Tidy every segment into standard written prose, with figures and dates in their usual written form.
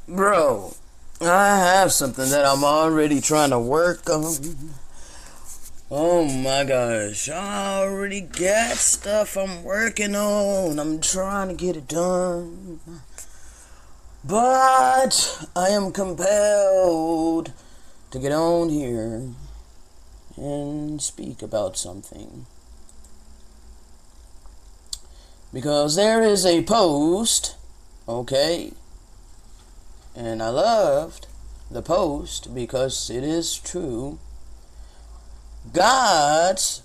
Bro, I have something that I'm already trying to work on. Oh my gosh, I already got stuff I'm working on. I'm trying to get it done. But I am compelled to get on here and speak about something. Because there is a post, okay? And I loved the post because it is true. Gods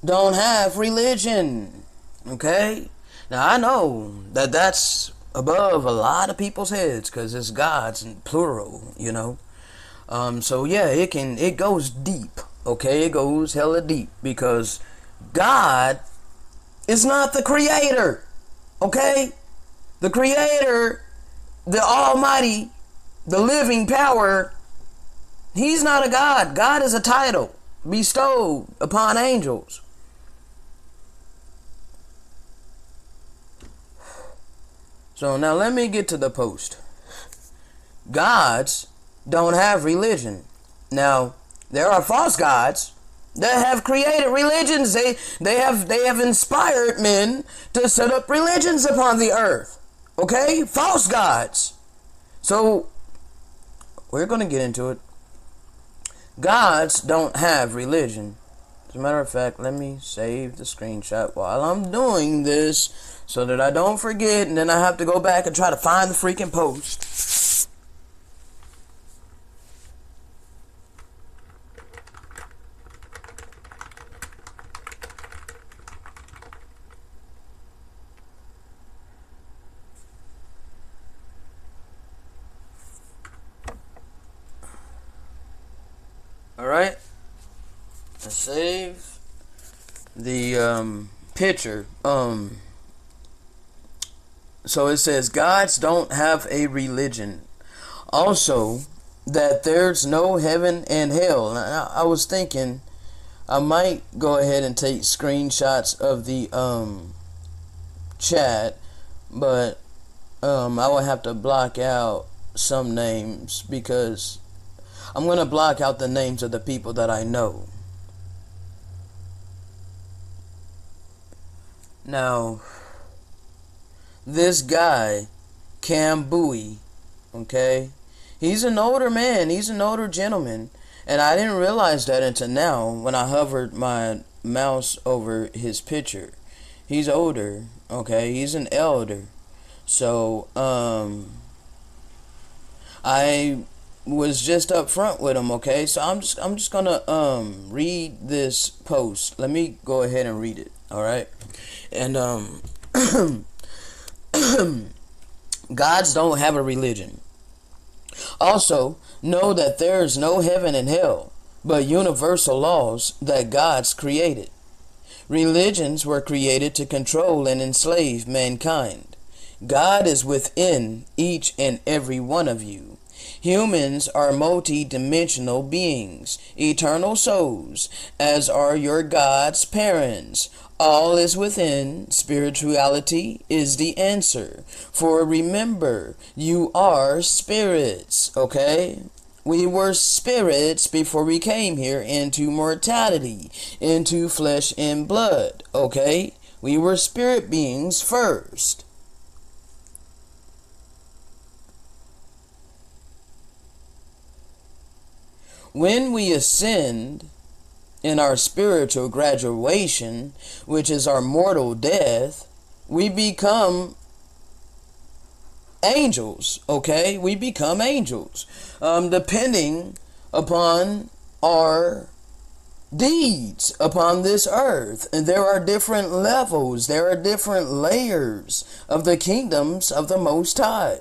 don't have religion, okay? Now I know that that's above a lot of people's heads because it's gods in plural, you know. So yeah, it goes deep, okay? It goes hella deep because God is not the creator, okay? The creator, the almighty, the living power, he's not a god. God is a title bestowed upon angels. So now let me get to the post. Gods don't have religion. Now, there are false gods that have created religions. They have inspired men to set up religions upon the earth. Okay? False gods. So, we're going to get into it. Gods don't have religion. As a matter of fact, let me save the screenshot while I'm doing this so that I don't forget, and then I have to go back and try to find the freaking post. Alright, let's save the picture. So it says gods don't have a religion. Also, that there's no heaven and hell. Now, I was thinking I might go ahead and take screenshots of the chat, but I would have to block out some names because I'm going to block out the names of the people that I know. Now, this guy, Cam Bowie, okay? He's an older man. He's an older gentleman. And I didn't realize that until now when I hovered my mouse over his picture. He's older, okay? He's an elder. So, I was just up front with him, okay? So I'm just gonna read this post. Let me go ahead and read it, alright? And gods don't have a religion. Also, know that there is no heaven and hell, but universal laws that gods created. Religions were created to control and enslave mankind. God is within each and every one of you. Humans are multi-dimensional beings, eternal souls, as are your God's parents. All is within. Spirituality is the answer. For remember, you are spirits, okay? We were spirits before we came here into mortality, into flesh and blood, okay? We were spirit beings first. When we ascend in our spiritual graduation, which is our mortal death, we become angels, okay? We become angels, depending upon our deeds upon this earth. And there are different levels, there are different layers of the kingdoms of the Most High,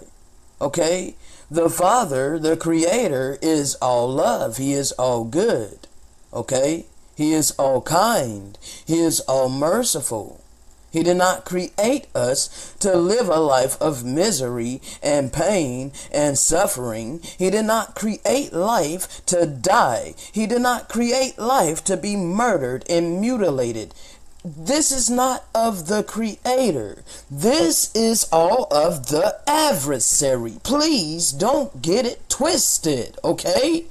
okay? The Father, the Creator, is all love. He is all good. Okay? He is all kind. He is all merciful. He did not create us to live a life of misery and pain and suffering. He did not create life to die. He did not create life to be murdered and mutilated. this is not of the Creator. This is all of the adversary. Please don't get it twisted, okay?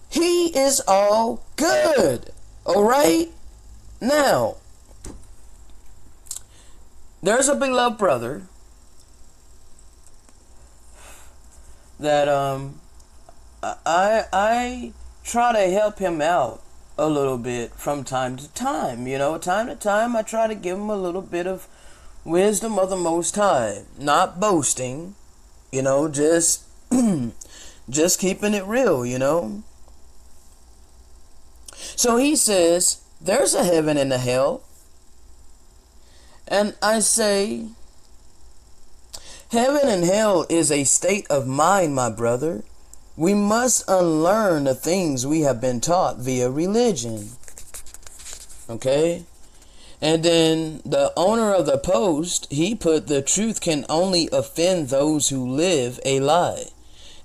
He is all good, all right? Now, there's a beloved brother that I try to help him out a little bit from time to time. You know, time to time I try to give him a little bit of wisdom of the Most High. Not boasting, you know, just just keeping it real, you know. So he says, there's a heaven and a hell. And I say, heaven and hell is a state of mind, my brother. We must unlearn the things we have been taught via religion. Okay? And then the owner of the post, he put, the truth can only offend those who live a lie.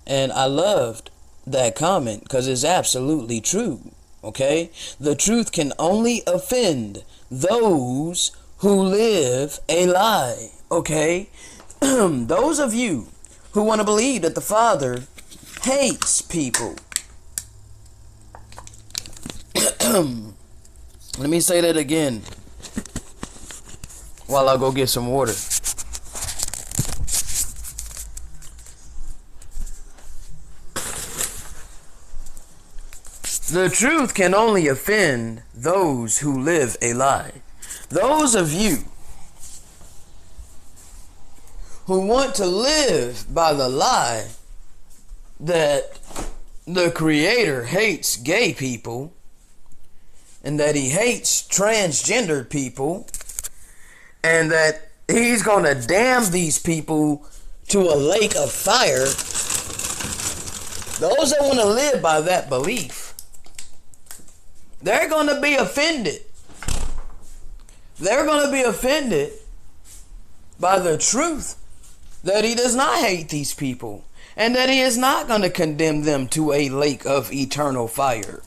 And I loved that comment because it's absolutely true. Okay? The truth can only offend those who live a lie. Okay? Those of you who want to believe that the Father hates people. Let me say that again while I go get some water. The truth can only offend those who live a lie. Those of you who want to live by the lie that the Creator hates gay people and that he hates transgendered people and that he's going to damn these people to a lake of fire, those that want to live by that belief, they're going to be offended. They're going to be offended by the truth that he does not hate these people and that he is not going to condemn them to a lake of eternal fire.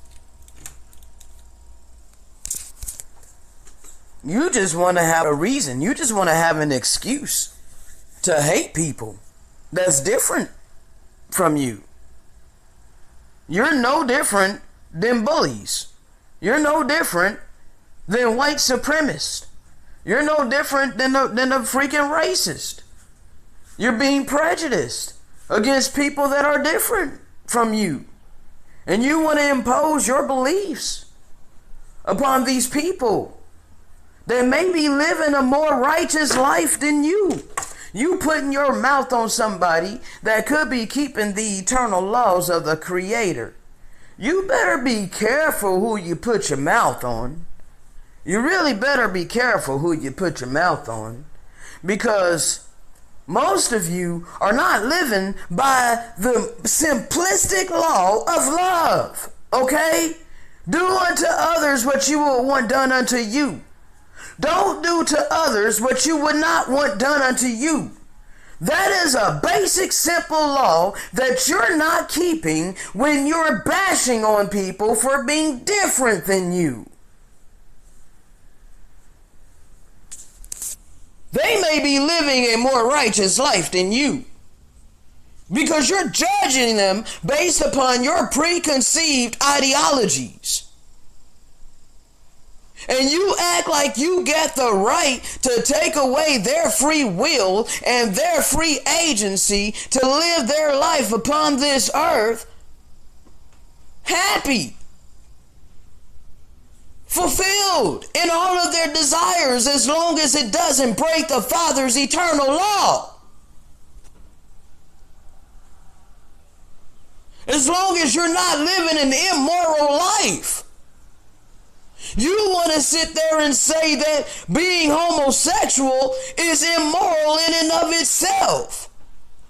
You just want to have a reason. You just want to have an excuse to hate people that's different from you. You're no different than bullies. You're no different than white supremacists. You're no different than a freaking racist. You're being prejudiced against people that are different from you. And you want to impose your beliefs upon these people that may be living a more righteous life than you. You putting your mouth on somebody that could be keeping the eternal laws of the Creator. You better be careful who you put your mouth on. You really better be careful who you put your mouth on, because most of you are not living by the simplistic law of love. Okay? Do unto others what you would want done unto you. Don't do to others what you would not want done unto you. That is a basic, simple law that you're not keeping when you're bashing on people for being different than you. They may be living a more righteous life than you, because you're judging them based upon your preconceived ideologies. And you act like you get the right to take away their free will and their free agency to live their life upon this earth happy, fulfilled in all of their desires, as long as it doesn't break the Father's eternal law. As long as you're not living an immoral life. You want to sit there and say that being homosexual is immoral in and of itself.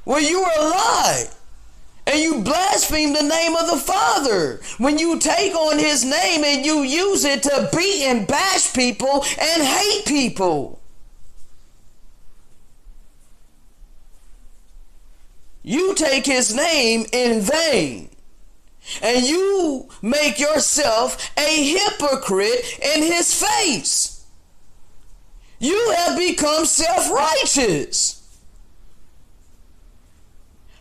Well, you are a lie. And you blaspheme the name of the Father when you take on His name and you use it to beat and bash people and hate people. You take His name in vain. And you make yourself a hypocrite in His face. You have become self-righteous.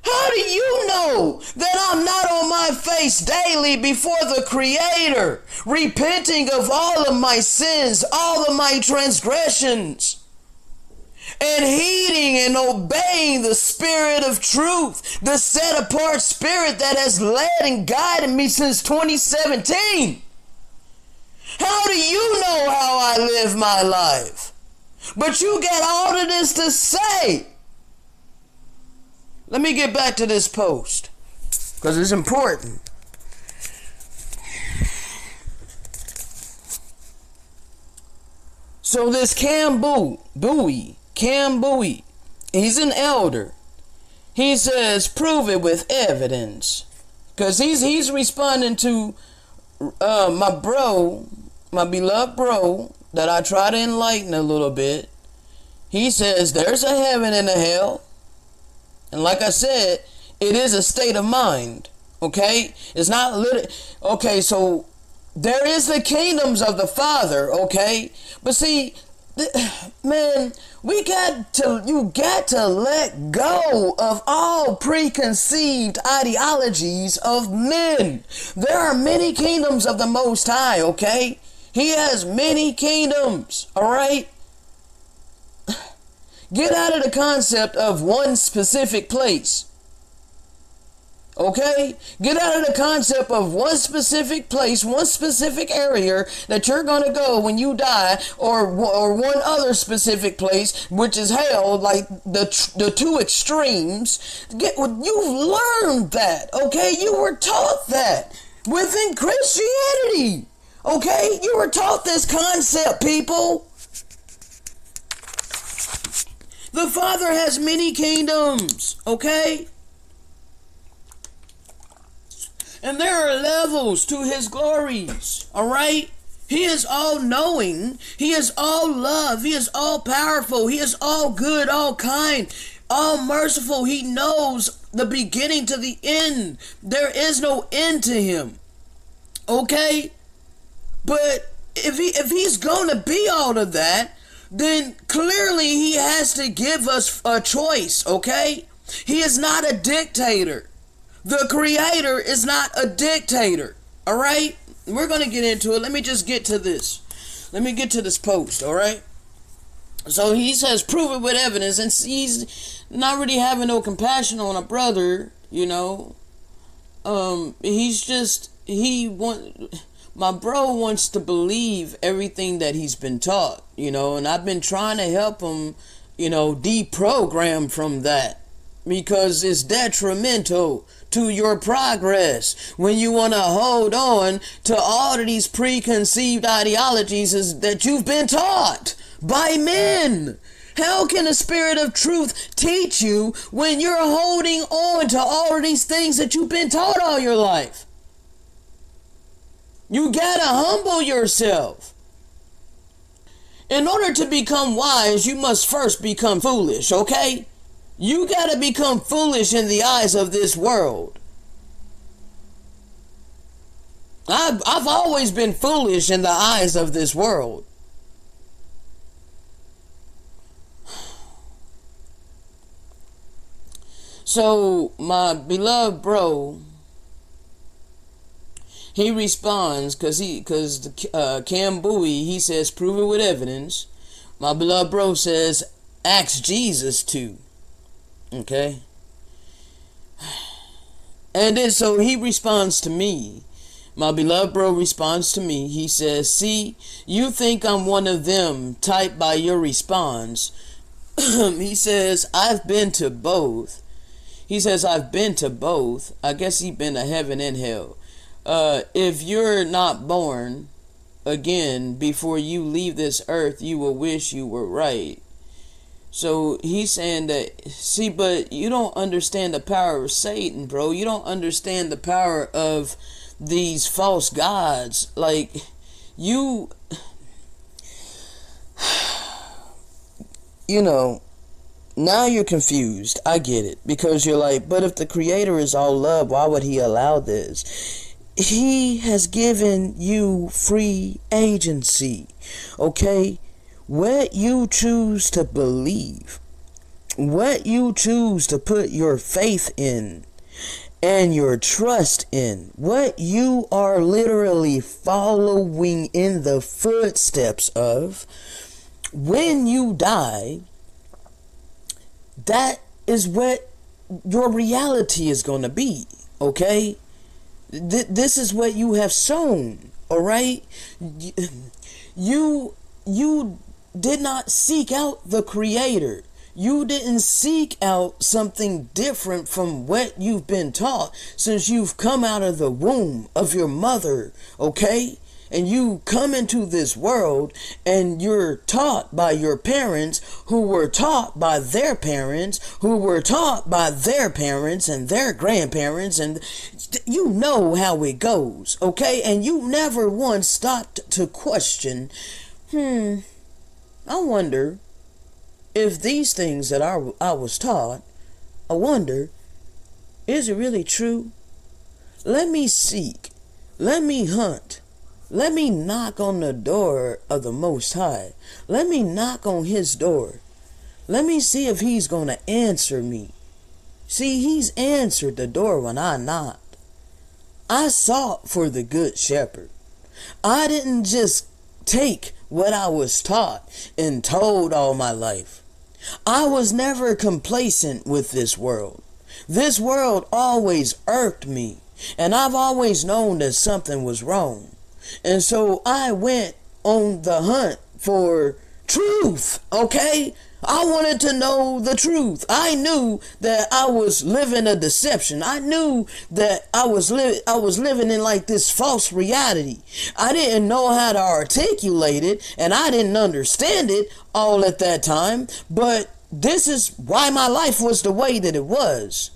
How do you know that I'm not on my face daily before the Creator, repenting of all of my sins, all of my transgressions, and heeding and obeying the Spirit of truth, the set-apart Spirit that has led and guided me since 2017? How do you know how I live my life? But you got all of this to say. Let me get back to this post, because it's important. So this Cam Bowie, he's an elder. He says, prove it with evidence. Because he's responding to my beloved bro, that I try to enlighten a little bit. He says there's a heaven and a hell. And like I said, it is a state of mind. Okay? It's not okay, so there is the kingdoms of the Father, okay? But see, man, you got to let go of all preconceived ideologies of men. There are many kingdoms of the Most High, okay? He has many kingdoms, all right? Get out of the concept of one specific place. Okay? Get out of the concept of one specific place, one specific area that you're going to go when you die, or one other specific place, which is hell, like the two extremes. You've learned that, okay? You were taught that within Christianity. Okay? You were taught this concept, people. The Father has many kingdoms, okay? And there are levels to his glories, all right? He is all-knowing. He is all love. He is all-powerful. He is all good, all kind, all merciful. He knows the beginning to the end. There is no end to him, okay? But if he's going to be all of that, then clearly he has to give us a choice, okay? He is not a dictator. The Creator is not a dictator, all right? We're going to get into it. Let me just get to this. Let me get to this post, all right? So he says, prove it with evidence, and he's not really having no compassion on a brother, you know. My bro wants to believe everything that he's been taught, you know, and I've been trying to help him, you know, deprogram from that, because it's detrimental to your progress when you want to hold on to all of these preconceived ideologies that you've been taught by men. How can the Spirit of truth teach you when you're holding on to all of these things that you've been taught all your life? You gotta humble yourself. In order to become wise, you must first become foolish, okay? You gotta become foolish in the eyes of this world. I've always been foolish in the eyes of this world. So, my beloved bro, he responds, because Cam Bowie, he says, prove it with evidence. My beloved bro says, ask Jesus to. Okay? And then so he responds to me. My beloved bro responds to me. He says, see, you think I'm one of them, typed by your response. He says, I've been to both. He says, I've been to both. I guess he's been to heaven and hell. If you're not born again before you leave this earth, you will wish you were right. So he's saying that, see, but you don't understand the power of Satan, bro. You don't understand the power of these false gods. Like, you know, now you're confused. I get it. Because you're like, but if the Creator is all love, why would he allow this? He has given you free agency, okay? what you choose to believe, what you choose to put your faith in and your trust in, what you are literally following in the footsteps of, when you die, that is what your reality is going to be, okay? This is what you have sown, all right? You did not seek out the Creator. You didn't seek out something different from what you've been taught since you've come out of the womb of your mother, okay? And you come into this world and you're taught by your parents who were taught by their parents who were taught by their parents and their grandparents, and you know how it goes, okay? And you never once stopped to question, I wonder if these things that I was taught, I wonder, is it really true? Let me seek, let me hunt. Let me knock on the door of the Most High. Let me knock on His door. Let me see if He's going to answer me. See, He's answered the door when I knocked. I sought for the Good Shepherd. I didn't just take what I was taught and told all my life. I was never complacent with this world. This world always irked me, and I've always known that something was wrong. And so I went on the hunt for truth, okay? I wanted to know the truth. I knew that I was living a deception. I knew that I was living in like this false reality. I didn't know how to articulate it, and I didn't understand it all at that time, but this is why my life was the way that it was.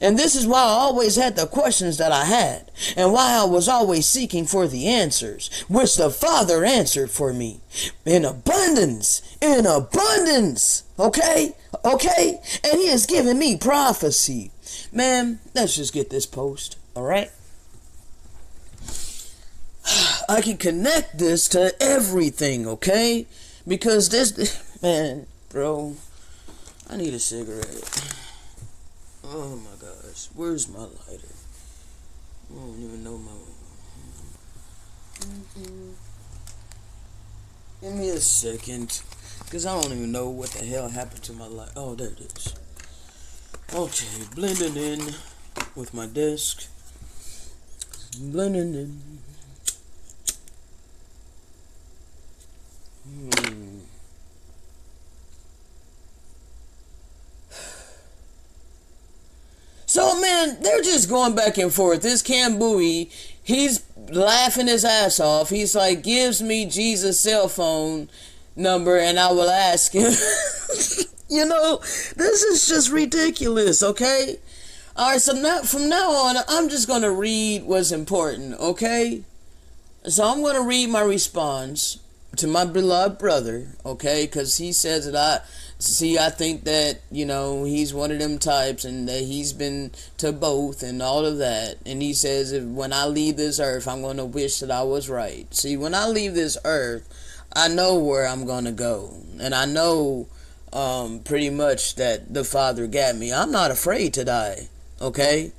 And this is why I always had the questions that I had, and why I was always seeking for the answers, which the Father answered for me in abundance, okay? And He has given me prophecy. Man, let's just get this post, all right? I can connect this to everything, okay? Because this, man, bro, I need a cigarette. Oh my gosh, where's my lighter? I don't even know my... Give me a second, because I don't even know what the hell happened to my light. Oh, there it is. Okay, blending in with my desk. Blending in. So, man, they're just going back and forth. This Cam Bowie, he's laughing his ass off. He's like, gives me Jesus' cell phone number and I will ask him. You know, this is just ridiculous, okay? Alright, so now, from now on, I'm just going to read what's important, okay? So I'm going to read my response to my beloved brother, okay? Because he says that I think that, you know, he's one of them types and that he's been to both and all of that. And he says, if when I leave this earth, I'm going to wish that I was right. See, when I leave this earth, I know where I'm going to go. And I know pretty much that the Father got me. I'm not afraid to die, okay?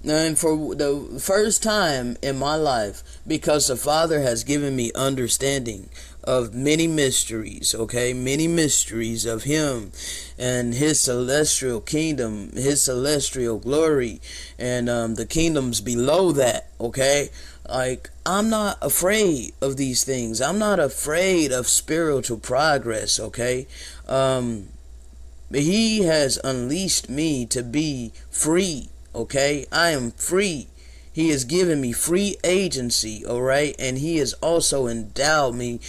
And for the first time in my life, because the Father has given me understanding of many mysteries, okay? Many mysteries of Him and His celestial kingdom, His celestial glory, and the kingdoms below that, okay? Like, I'm not afraid of these things. I'm not afraid of spiritual progress, okay? He has unleashed me to be free, okay? I am free. He has given me free agency, alright? And He has also endowed me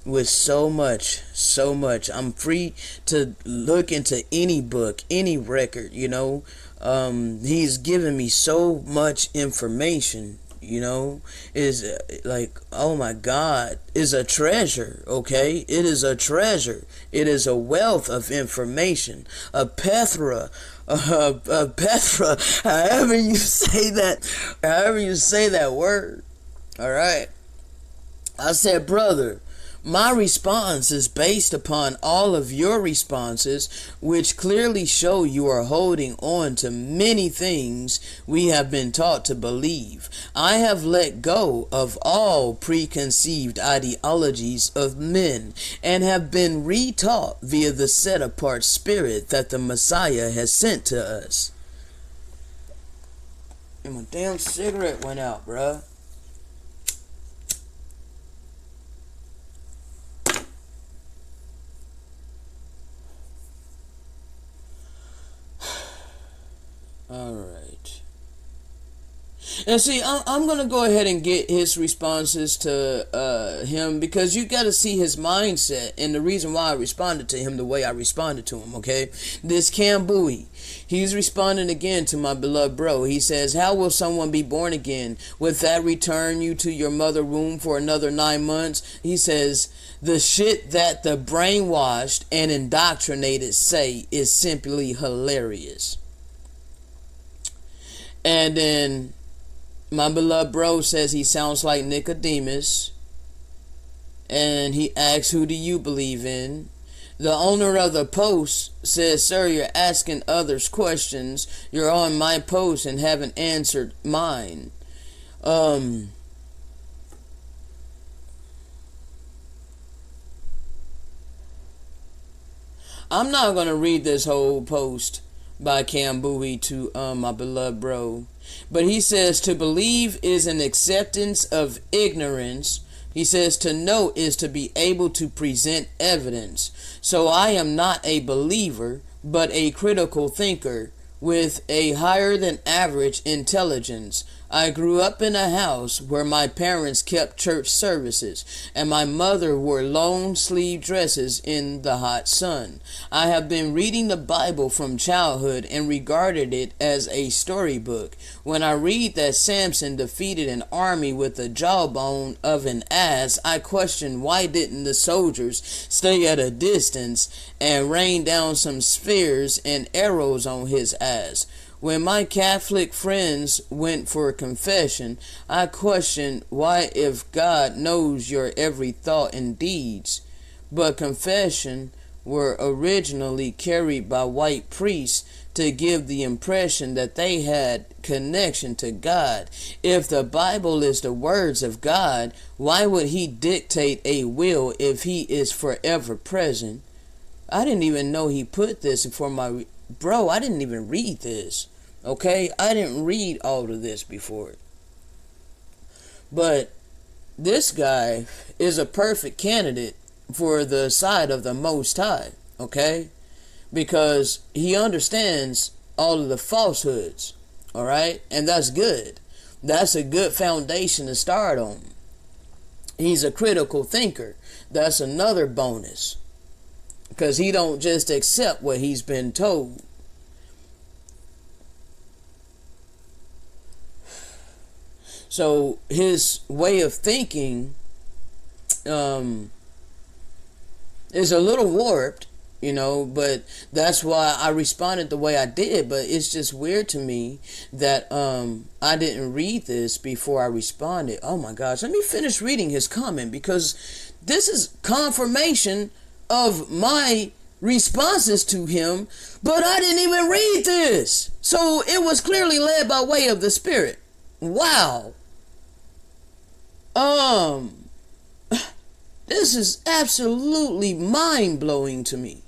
with so much. I'm free to look into any book, any record, you know. He's given me so much information, you know. Is like, oh my God, is a treasure, okay? It is a treasure. It is a wealth of information, a plethora, however you say that word. All right. I said, brother, My response is based upon all of your responses, which clearly show you are holding on to many things we have been taught to believe. I have let go of all preconceived ideologies of men and have been retaught via the set-apart spirit that the Messiah has sent to us. And my damn cigarette went out, bruh. Alright. And see, I'm going to go ahead and get his responses to him, because you got to see his mindset and the reason why I responded to him the way I responded to him, okay? This Cam Bowie, he's responding again to my beloved bro. He says, how will someone be born again? Would that return you to your mother womb for another 9 months? He says, the shit that the brainwashed and indoctrinated say is simply hilarious. And then my beloved bro says he sounds like Nicodemus. And he asks, who do you believe in? The owner of the post says, sir, you're asking others questions. You're on my post and haven't answered mine. I'm not going to read this whole post by Cam Bowie to my beloved bro. But he says, to believe is an acceptance of ignorance. He says, to know is to be able to present evidence. So I am not a believer, but a critical thinker with a higher than average intelligence. I grew up in a house where my parents kept church services and my mother wore long sleeve dresses in the hot sun. I have been reading the Bible from childhood and regarded it as a storybook. When I read that Samson defeated an army with the jawbone of an ass, I question, why didn't the soldiers stay at a distance and rain down some spears and arrows on his ass? When my Catholic friends went for confession, I questioned, why, if God knows your every thought and deeds? But confession were originally carried by white priests to give the impression that they had connection to God. If the Bible is the words of God, why would he dictate a will if he is forever present? I didn't even know he put this for my... Bro, I didn't even read this. Okay, I didn't read all of this before. But this guy is a perfect candidate for the side of the Most High, okay? Because he understands all of the falsehoods, all right? And that's good. That's a good foundation to start on. He's a critical thinker. That's another bonus. Because he don't just accept what he's been told. So his way of thinking is a little warped, you know, but that's why I responded the way I did. But it's just weird to me that I didn't read this before I responded. Oh my gosh, let me finish reading his comment, because this is confirmation of my responses to him, but I didn't even read this. So it was clearly led by way of the Spirit. Wow. This is absolutely mind-blowing to me.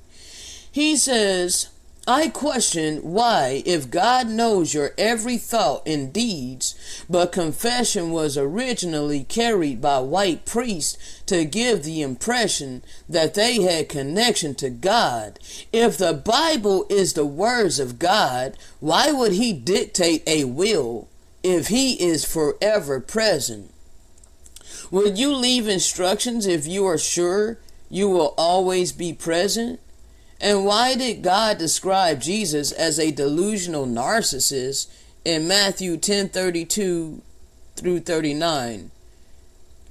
He says, I question why, if God knows your every thought and deeds, but confession was originally carried by white priests to give the impression that they had connection to God. If the Bible is the words of God, why would he dictate a will if he is forever present? Would you leave instructions if you are sure you will always be present? And why did God describe Jesus as a delusional narcissist in Matthew 10:32 through 39?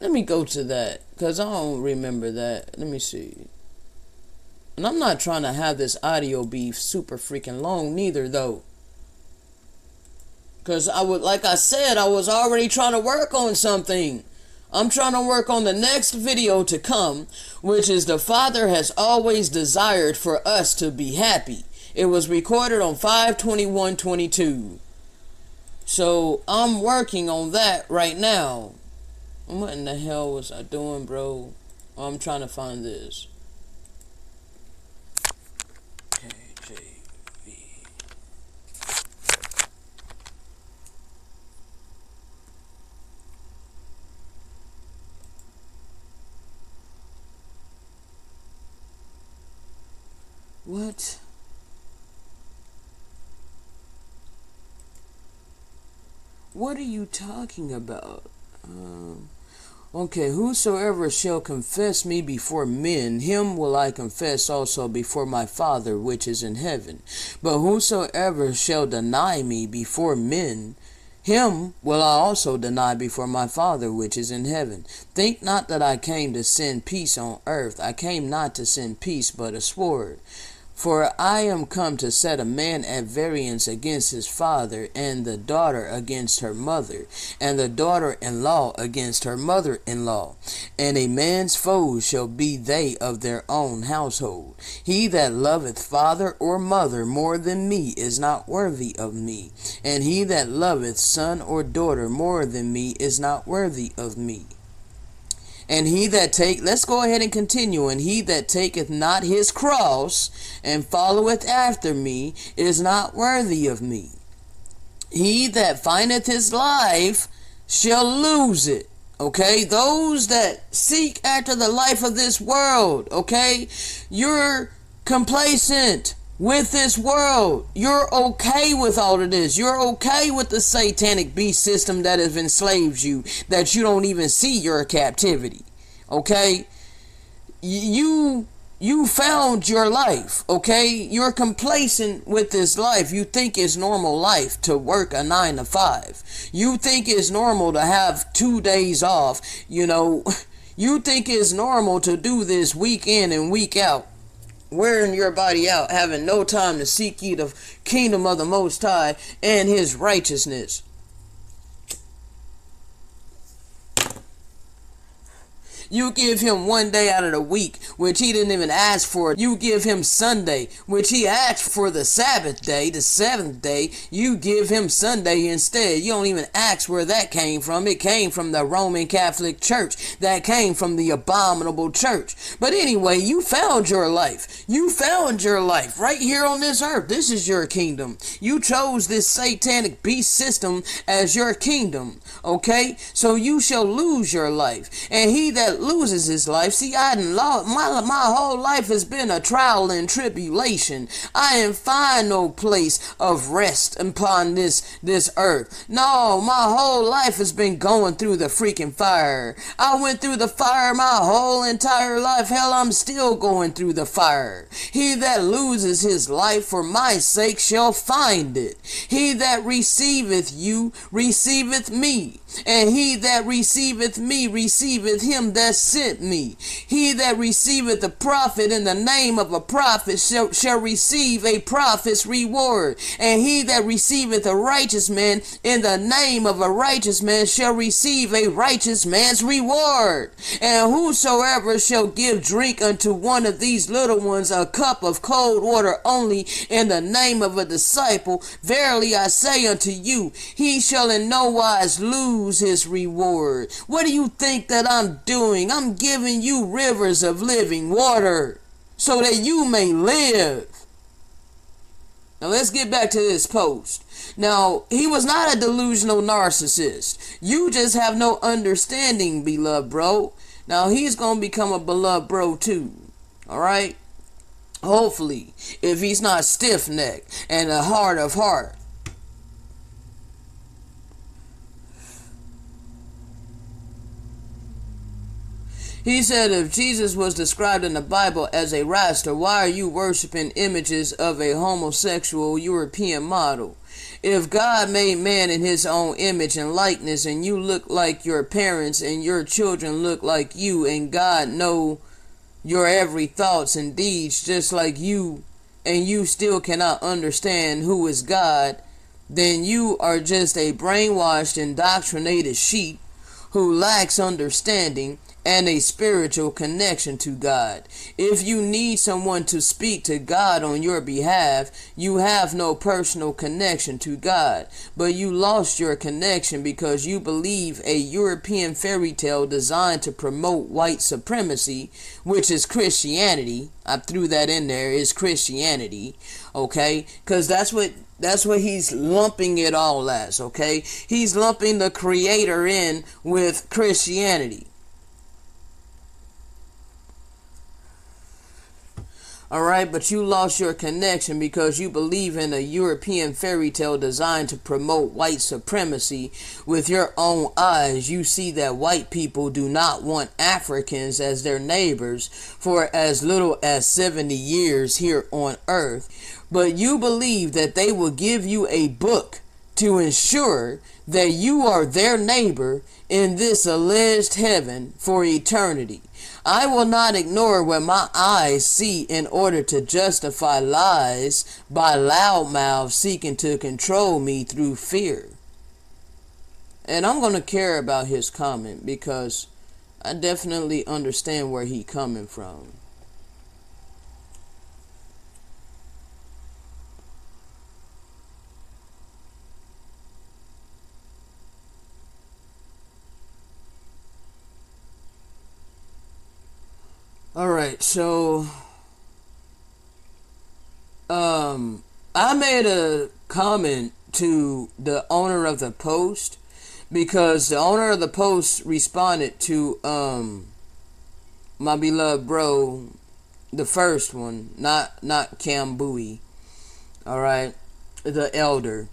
Let me go to that, because I don't remember that. Let me see. And I'm not trying to have this audio be super freaking long neither, though. Because like I said, I was already trying to work on something. I'm trying to work on the next video to come, which is the Father has always desired for us to be happy. It was recorded on 5/21/22. So I'm working on that right now. What in the hell was I doing, bro? I'm trying to find this. KJV. What? What are you talking about? Okay, whosoever shall confess me before men, him will I confess also before my Father which is in heaven. But whosoever shall deny me before men, him will I also deny before my Father which is in heaven. Think not that I came to send peace on earth. I came not to send peace, but a sword. For I am come to set a man at variance against his father, and the daughter against her mother, and the daughter-in-law against her mother-in-law. And a man's foes shall be they of their own household. He that loveth father or mother more than me is not worthy of me, and he that loveth son or daughter more than me is not worthy of me. And he that let's go ahead and continue. And he that taketh not his cross and followeth after me is not worthy of me. He that findeth his life shall lose it. Okay, those that seek after the life of this world, okay, you're complacent with this world. You're okay with all of this. You're okay with the satanic beast system that has enslaved you, that you don't even see your captivity. Okay? You found your life. Okay? You're complacent with this life. You think it's normal life to work a 9 to 5. You think it's normal to have 2 days off. You know, you think it's normal to do this week in and week out, wearing your body out, having no time to seek ye the kingdom of the Most High and his righteousness. You give him 1 day out of the week, which he didn't even ask for. You give him Sunday, which he asked for the Sabbath day, the 7th day. You give him Sunday instead. You don't even ask where that came from. It came from the Roman Catholic Church. That came from the Abominable Church. But anyway, you found your life. You found your life right here on this earth. This is your kingdom. You chose this satanic beast system as your kingdom. Okay? So you shall lose your life. And he that loses his life. See, I done lost my whole life has been a trial and tribulation. I ain't find no place of rest upon this earth. No, my whole life has been going through the freaking fire. I went through the fire my whole entire life. Hell, I'm still going through the fire. He that loses his life for my sake shall find it. He that receiveth you receiveth me, and he that receiveth me receiveth him that sent me. He that receiveth a prophet in the name of a prophet shall receive a prophet's reward, and he that receiveth a righteous man in the name of a righteous man shall receive a righteous man's reward. And whosoever shall give drink unto one of these little ones a cup of cold water only in the name of a disciple, verily I say unto you, he shall in no wise lose his reward. What do you think that I'm doing? I'm giving you rivers of living water so that you may live. Now let's get back to this post. Now, he was not a delusional narcissist. You just have no understanding, beloved bro. Now, he's going to become a beloved bro too. Alright? Hopefully, if he's not stiff-necked and a hard of heart. He said, if Jesus was described in the Bible as a Rasta, why are you worshiping images of a homosexual European model? If God made man in his own image and likeness, and you look like your parents and your children look like you, and God know your every thoughts and deeds just like you, and you still cannot understand who is God, then you are just a brainwashed, indoctrinated sheep who lacks understanding and a spiritual connection to God. If you need someone to speak to God on your behalf, you have no personal connection to God, but you lost your connection because you believe a European fairy tale designed to promote white supremacy, which is Christianity. I threw that in there, is Christianity, okay? Because that's what he's lumping it all as, okay? He's lumping the Creator in with Christianity. Alright, but you lost your connection because you believe in a European fairy tale designed to promote white supremacy. With your own eyes, you see that white people do not want Africans as their neighbors for as little as 70 years here on earth. But you believe that they will give you a book to ensure that you are their neighbor in this alleged heaven for eternity. I will not ignore what my eyes see in order to justify lies by loudmouths seeking to control me through fear. And I'm going to care about his comment because I definitely understand where he's coming from. Alright, so I made a comment to the owner of the post because the owner of the post responded to my beloved bro, the first one, not Cam Bowie, alright, the elder.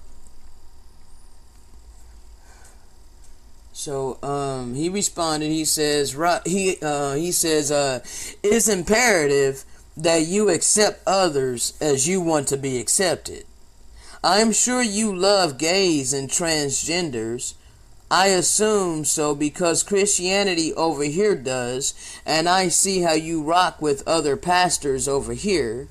So he responded. He says it's imperative that you accept others as you want to be accepted. I am sure you love gays and transgenders. I assume so because Christianity over here does, and I see how you rock with other pastors over here.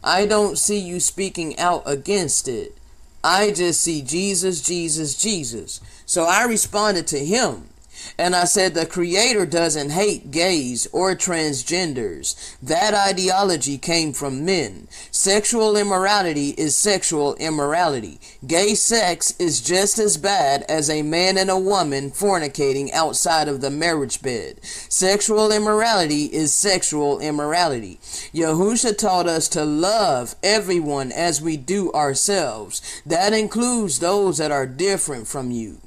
I don't see you speaking out against it. I just see Jesus, Jesus, Jesus. So I responded to him and I said the Creator doesn't hate gays or transgenders. That ideology came from men. Sexual immorality is sexual immorality. Gay sex is just as bad as a man and a woman fornicating outside of the marriage bed. Sexual immorality is sexual immorality. Yahusha taught us to love everyone as we do ourselves. That includes those that are different from you.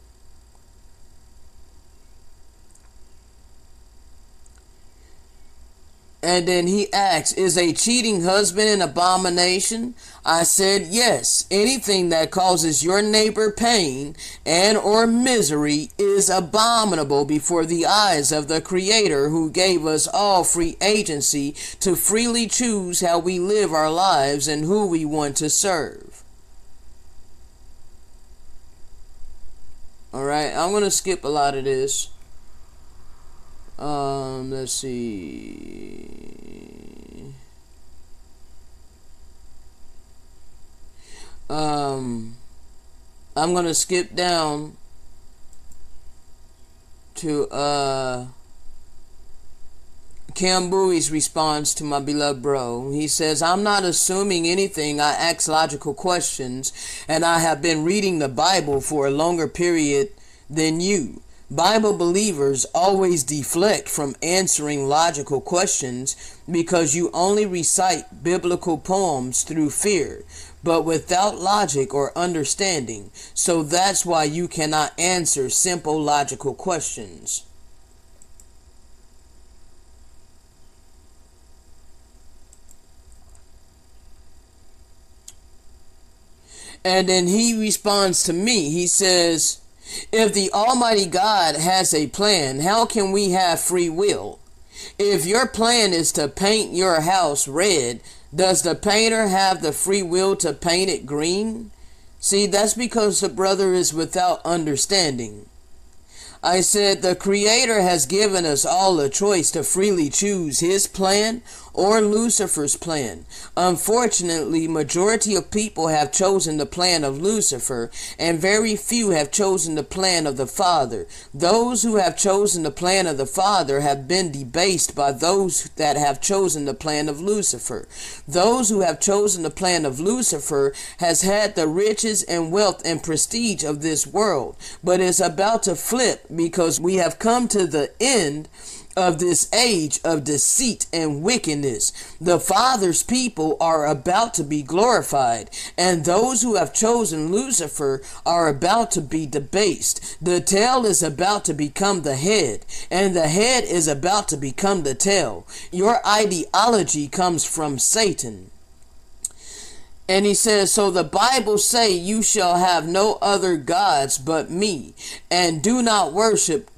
And then he asks, is a cheating husband an abomination? I said, yes. Anything that causes your neighbor pain and or misery is abominable before the eyes of the Creator, who gave us all free agency to freely choose how we live our lives and who we want to serve. Alright, I'm going to skip a lot of this. Let's see. I'm gonna skip down to Cam Bowie's response to my beloved bro. He says, I'm not assuming anything. I ask logical questions, and I have been reading the Bible for a longer period than you. Bible believers always deflect from answering logical questions because you only recite biblical poems through fear, but without logic or understanding. So that's why you cannot answer simple logical questions. And then he responds to me. He says, if the Almighty God has a plan, how can we have free will? If your plan is to paint your house red, does the painter have the free will to paint it green? See, that's because the brother is without understanding. I said the Creator has given us all a choice to freely choose His plan or Lucifer's plan. Unfortunately, majority of people have chosen the plan of Lucifer, and very few have chosen the plan of the Father. Those who have chosen the plan of the Father have been debased by those that have chosen the plan of Lucifer. Those who have chosen the plan of Lucifer has had the riches and wealth and prestige of this world, but it's about to flip because we have come to the end of this age of deceit and wickedness. The Father's people are about to be glorified, and those who have chosen Lucifer are about to be debased. The tail is about to become the head, and the head is about to become the tail. Your ideology comes from Satan. And he says, so the Bible say you shall have no other gods but me, and do not worship,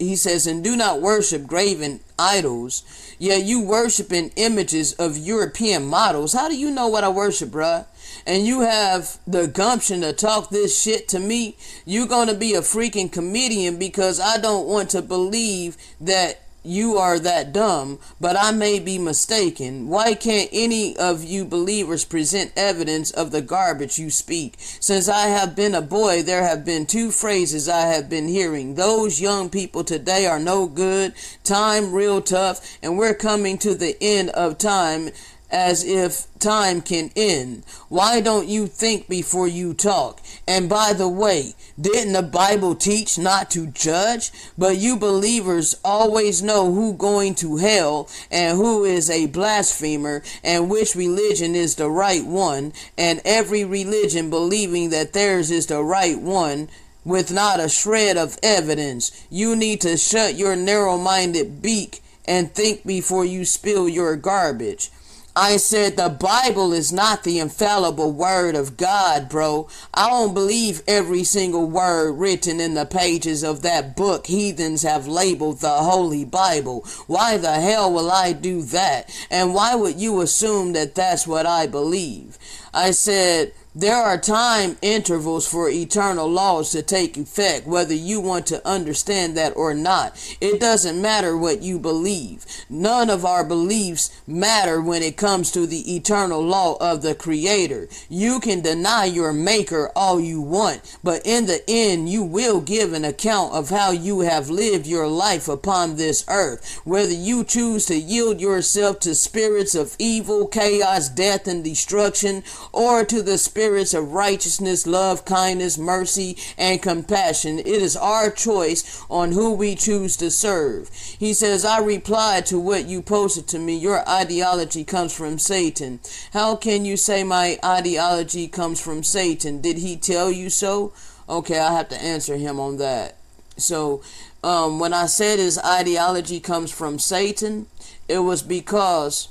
he says, and do not worship graven idols, yet you worshiping images of European models. How do you know what I worship, bruh? And you have the gumption to talk this shit to me? You're gonna be a freaking comedian, because I don't want to believe that you are that dumb, but I may be mistaken. Why can't any of you believers present evidence of the garbage you speak? Since I have been a boy, there have been two phrases I have been hearing. Those young people today are no good, time real tough, and we're coming to the end of time, as if time can end. Why don't you think before you talk? And by the way, didn't the Bible teach not to judge? But you believers always know who going to hell and who is a blasphemer and which religion is the right one, and every religion believing that theirs is the right one with not a shred of evidence. You need to shut your narrow-minded beak and think before you spill your garbage. I said the Bible is not the infallible word of God, bro. I don't believe every single word written in the pages of that book heathens have labeled the Holy Bible. Why the hell will I do that? And why would you assume that that's what I believe? I said there are time intervals for eternal laws to take effect, whether you want to understand that or not. It doesn't matter what you believe. None of our beliefs matter when it comes to the eternal law of the Creator. You can deny your Maker all you want, but in the end you will give an account of how you have lived your life upon this earth. Whether you choose to yield yourself to spirits of evil, chaos, death, and destruction, or to the spirits of righteousness, love, kindness, mercy, and compassion. It is our choice on who we choose to serve. He says, I replied to what you posted to me. Your ideology comes from Satan. How can you say my ideology comes from Satan? Did he tell you so? Okay, I have to answer him on that. So, when I said his ideology comes from Satan, it was because,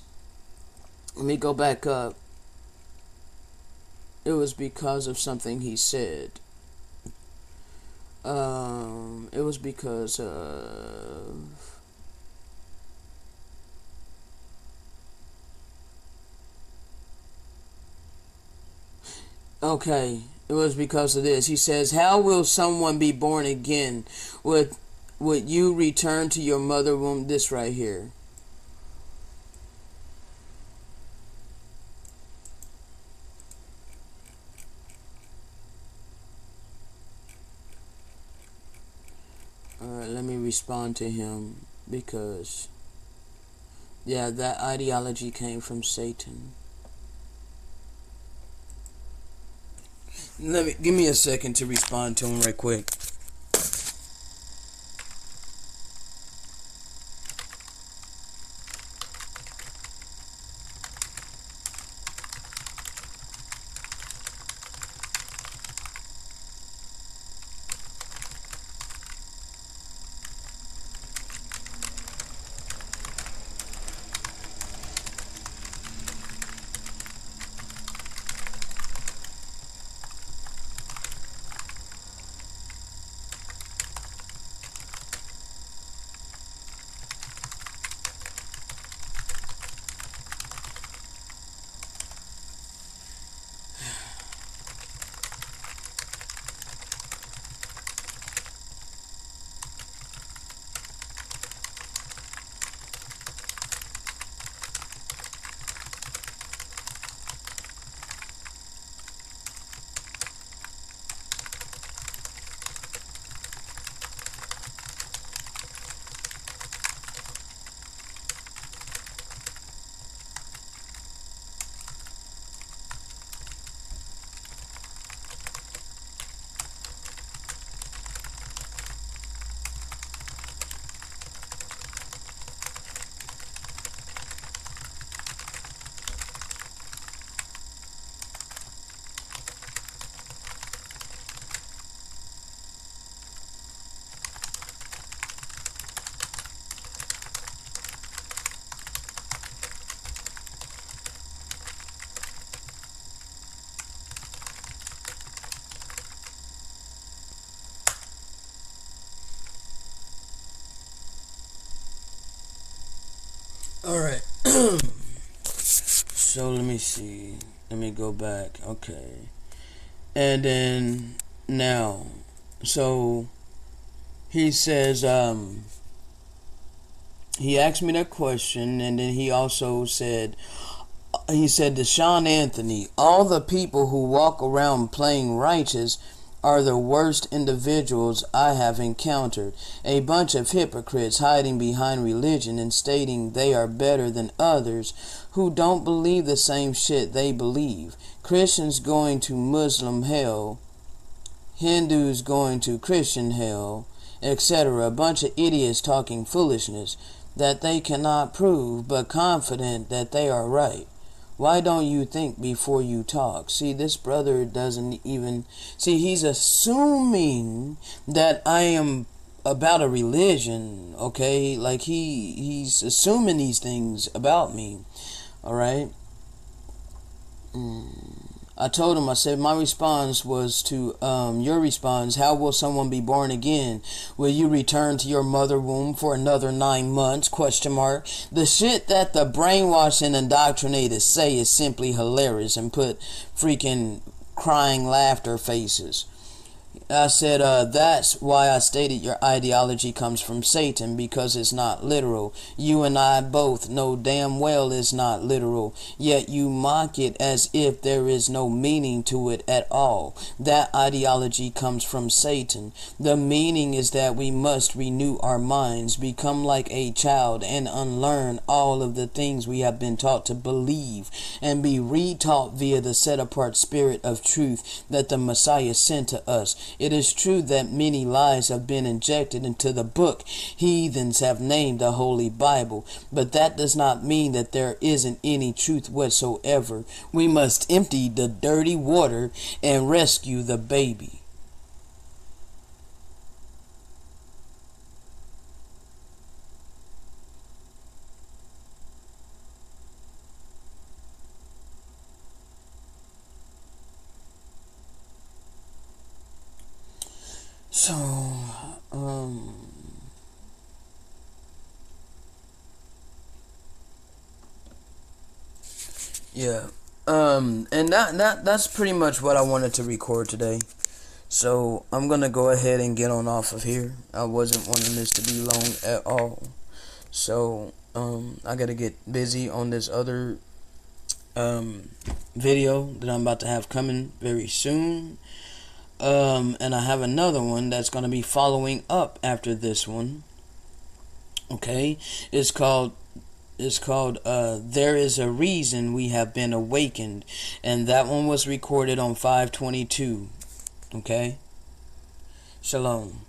let me go back up. It was because of something he said. It was because of... Okay, it was because of this. He says, how will someone be born again? Would you return to your mother womb? This right here. Alright, let me respond to him, because yeah, that ideology came from Satan. Give me a second to respond to him right quick. Alright. So let me see. Let me go back. Okay. And then now, so he says, he asked me that question, and then he also said, to Sean Anthony, all the people who walk around playing righteous are the worst individuals I have encountered. A bunch of hypocrites hiding behind religion and stating they are better than others who don't believe the same shit they believe. Christians going to Muslim hell, Hindus going to Christian hell, etc. A bunch of idiots talking foolishness that they cannot prove, but confident that they are right. Why don't you think before you talk? See, this brother doesn't even... See, he's assuming that I am about a religion, okay? Like, he's assuming these things about me, alright? I told him, I said, my response was to your response. How will someone be born again? Will you return to your mother womb for another 9 months? Question mark. The shit that the brainwashed and indoctrinated say is simply hilarious and put freaking crying laughter faces. I said, that's why I stated your ideology comes from Satan, because it's not literal. You and I both know damn well it's not literal, yet you mock it as if there is no meaning to it at all. That ideology comes from Satan. The meaning is that we must renew our minds, become like a child, and unlearn all of the things we have been taught to believe, and be retaught via the set-apart spirit of truth that the Messiah sent to us. It is true that many lies have been injected into the book heathens have named the Holy Bible, but that does not mean that there isn't any truth whatsoever. We must empty the dirty water and rescue the baby. So, yeah, and that's pretty much what I wanted to record today. So I'm gonna go ahead and get on off of here. I wasn't wanting this to be long at all. So, I gotta get busy on this other video that I'm about to have coming very soon. And I have another one that's going to be following up after this one. Okay, it's called There Is a Reason We Have Been Awakened, and that one was recorded on 5/22. Okay, Shalom.